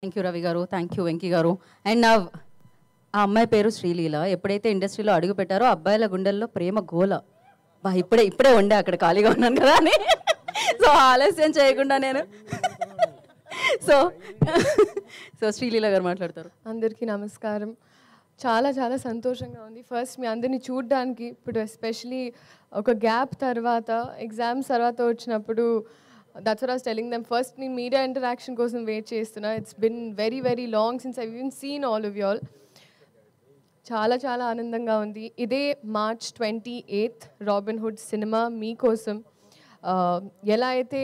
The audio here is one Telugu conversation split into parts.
థ్యాంక్ యూ రవి గారు, థ్యాంక్ యూ వెంకీ గారు. అండ్ నా ఆ అమ్మాయి పేరు శ్రీలీల. ఎప్పుడైతే ఇండస్ట్రీలో అడుగు పెట్టారో అబ్బాయిల గుండెల్లో ప్రేమ గోల. బా ఇప్పుడే ఇప్పుడే ఉండే అక్కడ ఖాళీగా ఉన్నాను కదా అని. సో ఆలస్యం చేయకుండా నేను సో సో శ్రీలీల గారు మాట్లాడతారు. అందరికీ నమస్కారం. చాలా చాలా సంతోషంగా ఉంది. ఫస్ట్ మీ అందరినీ చూడడానికి ఇప్పుడు ఎస్పెషలీ ఒక గ్యాప్ తర్వాత ఎగ్జామ్స్ తర్వాత వచ్చినప్పుడు that's what I was telling them. First నేను మీడియా ఇంటరాక్షన్ కోసం వెయిట్ చేస్తున్నా. It's been very very long since I even seen all of you all. చాలా చాలా ఆనందంగా ఉంది. ఇదే March 28 రాబిన్హుడ్ సినిమా మీకోసం. ఎలా అయితే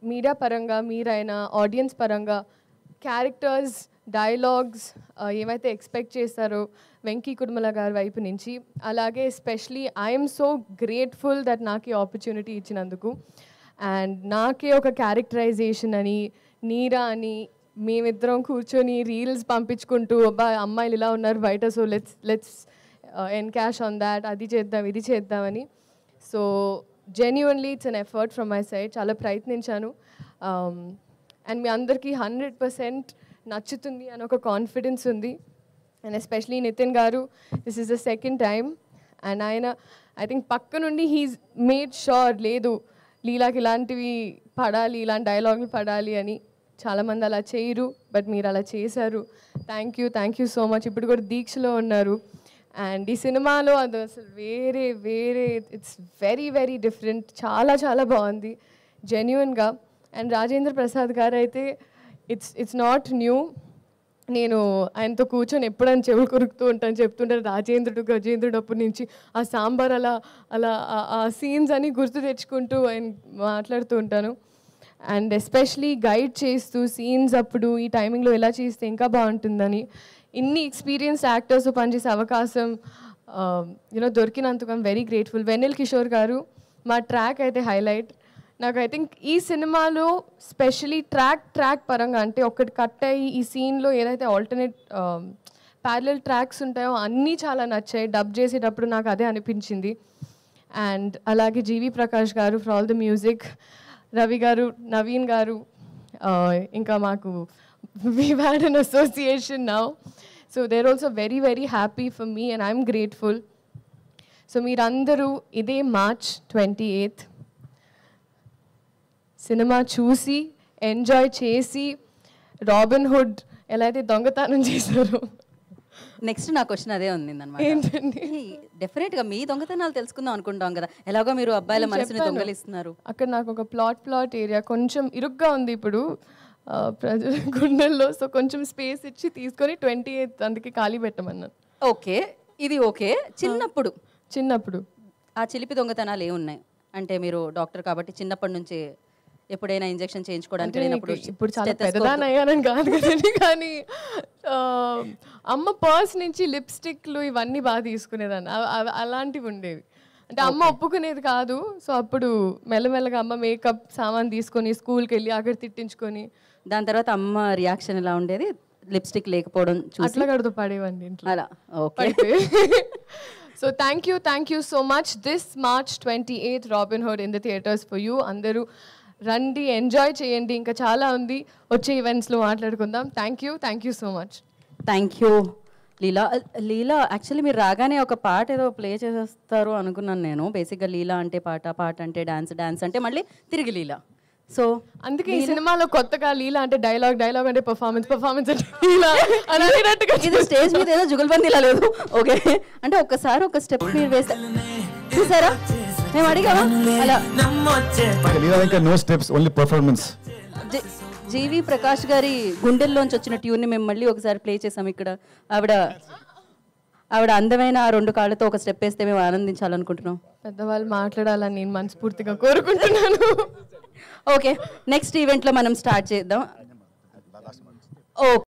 మీడియా పరంగా మీరైనా ఆడియన్స్ పరంగా క్యారెక్టర్స్ డైలాగ్స్ ఏమైతే ఎక్స్పెక్ట్ చేస్తారో వెంకీ కుడుమల గారి వైపు నుంచి, అలాగే especially I'm so grateful that నాకు ఈ ఆపర్చునిటీ ఇచ్చినందుకు. అండ్ నాకే ఒక క్యారెక్టరైజేషన్ అని నీరా అని మేమిద్దరం కూర్చొని రీల్స్ పంపించుకుంటూ అబ్బా అమ్మాయిలు ఇలా ఉన్నారు బయట, so let's encash on that, అది చేద్దాం ఇది చేద్దామని. So genuinely it's an effort from my side. చాలా ప్రయత్నించాను. అండ్ మీ అందరికీ 100% నచ్చుతుంది అని ఒక కాన్ఫిడెన్స్ ఉంది. అండ్ ఎస్పెషలీ నితిన్ గారు, this is the second time. And ఆయన ఐ థింక్ పక్క నుండి హీస్ మేడ్ షూర్ లేదు లీలాకి ఇలాంటివి పడాలి, ఇలాంటి డైలాగులు పడాలి అని. చాలామంది అలా చేయరు, బట్ మీరు అలా చేశారు. Thank you so much. ఇప్పుడు కూడా దీక్షలో ఉన్నారు. అండ్ ఈ సినిమాలో అది అసలు వేరే వేరే ఇట్స్ వెరీ వెరీ డిఫరెంట్. చాలా చాలా బాగుంది జెన్యున్గా. అండ్ రాజేంద్ర ప్రసాద్ గారు అయితే ఇట్స్ నాట్ న్యూ. నేను ఆయనతో కూర్చొని ఎప్పుడైనా చెవులు కొరుకుతూ ఉంటాను, చెప్తుంటాను గజేంద్రుడు అప్పటి నుంచి ఆ సాంబార్ అలా అలా ఆ సీన్స్ అని గుర్తు తెచ్చుకుంటూ ఆయన మాట్లాడుతూ ఉంటాను. అండ్ ఎస్పెషలీ గైడ్ చేస్తూ సీన్స్ అప్పుడు ఈ టైమింగ్లో ఎలా చేస్తే ఇంకా బాగుంటుందని ఇన్ని ఎక్స్పీరియన్స్డ్ యాక్టర్స్ పనిచేసే అవకాశం దొరికినందుకు I'm very grateful. Vennela Kishore గారు మా ట్రాక్ అయితే హైలైట్. నాకు ఐ థింక్ ఈ సినిమాలో స్పెషలీ ట్రాక్ పరంగా అంటే ఒకటి కట్ అయ్యి ఈ సీన్లో ఏదైతే ఆల్టర్నేట్ ప్యారలల్ ట్రాక్స్ ఉంటాయో అన్నీ చాలా నచ్చాయి. డబ్ చేసేటప్పుడు నాకు అదే అనిపించింది. అండ్ అలాగే జీవి ప్రకాష్ గారు for all the music, Ravi గారు, నవీన్ గారు, ఇంకా మాకు we've had an association now. So they're also very, very happy for me and I'm grateful. So మీరందరూ ఇదే March 28 సినిమా చూసి ఎంజాయ్ చేసి రాబిన్హుడ్ ఎలా అయితే దొంగతనం చేశారో. నెక్స్ట్ నా క్వశ్చన్ అదే ఉంది అన్నమాట. ఏంటండి? డెఫినెట్గా మీ దొంగతనాలు తెలుసుకుందాం అనుకుంటాం కదా, ఎలాగో మీరు అబ్బాయిల మనసుని దొంగలిస్తున్నారు. అక్కడ నాకు ఒక ప్లాట్ ఏరియా కొంచెం ఇరుగ్గా ఉంది ఇప్పుడు ప్రజల గుండెల్లో. సో కొంచెం స్పేస్ ఇచ్చి తీసుకొని 28 అందుకే ఖాళీ పెట్టమన్నాను. ఓకే, ఇది ఓకే. చిన్నప్పుడు ఆ చిలిపి దొంగతనాలు ఏమున్నాయి అంటే, మీరు డాక్టర్ కాబట్టి చిన్నప్పటి నుంచి ఎప్పుడైనా ఇంజెక్షన్ చేయించుకోవడానికి వెళ్ళినప్పుడు, ఇప్పుడు చాలా పెద్దదాన్ని అయ్యానని కాదు కదండి, కానీ అమ్మ పర్స్ నుంచి లిప్స్టిక్లు ఇవన్నీ బాగా తీసుకునేదాన్ని. అలాంటివి ఉండేవి. అంటే అమ్మ ఒప్పుకునేది కాదు. సో అప్పుడు మెల్లమెల్లగా అమ్మ మేకప్ సామాన్ తీసుకొని స్కూల్కి వెళ్ళి అక్కడ తిట్టించుకొని, దాని తర్వాత అమ్మ రియాక్షన్ ఎలా ఉండేది లిప్స్టిక్ లేకపోవడం చూసి? అట్లా కడుతూ పడేవండి ఇంట్లో అలా. Okay. So thank you so much. This March 28 Robinhood in the theatres for you. అందరూ రండి, ఎంజాయ్ చేయండి. ఇంకా చాలా ఉంది, వచ్చే ఈవెంట్స్లో మాట్లాడుకుందాం. Thank you so much. Thank you Leela. Actually మీరు రాగానే ఒక పాట ఏదో ప్లే చేసేస్తారు అనుకున్నాను నేను. బేసిక్గా లీలా అంటే పాట అంటే డాన్స్ అంటే మళ్ళీ తిరిగి లీలా. సో అందుకే ఈ సినిమాలో కొత్తగా లీలా అంటే డైలాగ్ అంటే పర్ఫార్మెన్స్ అంటే లీలా అనేటట్టుగా. ఇది స్టేజ్ మీద ఏదో జుగల్బందీలా లేదు. ఓకే, అంటే ఒక్కసారి ఒక స్టెప్ మీరు వేస్తే చూసారా, మేము అడిగామా అలా. No steps, only performance. GV Prakash గారి గుండెల్లోంచి వచ్చిన ట్యూన్ని మేము మళ్ళీ ఒకసారి ప్లే చేసాం ఇక్కడ. ఆవిడ అందమైన 2 కాళ్ళతో ఒక స్టెప్ వేస్తే మేము ఆనందించాలనుకుంటున్నాం. పెద్దవాళ్ళు మాట్లాడాలని నేను మనస్ఫూర్తిగా కోరుకుంటున్నాను. ఓకే, నెక్స్ట్ ఈవెంట్లో మనం స్టార్ట్ చేద్దాం. ఓకే.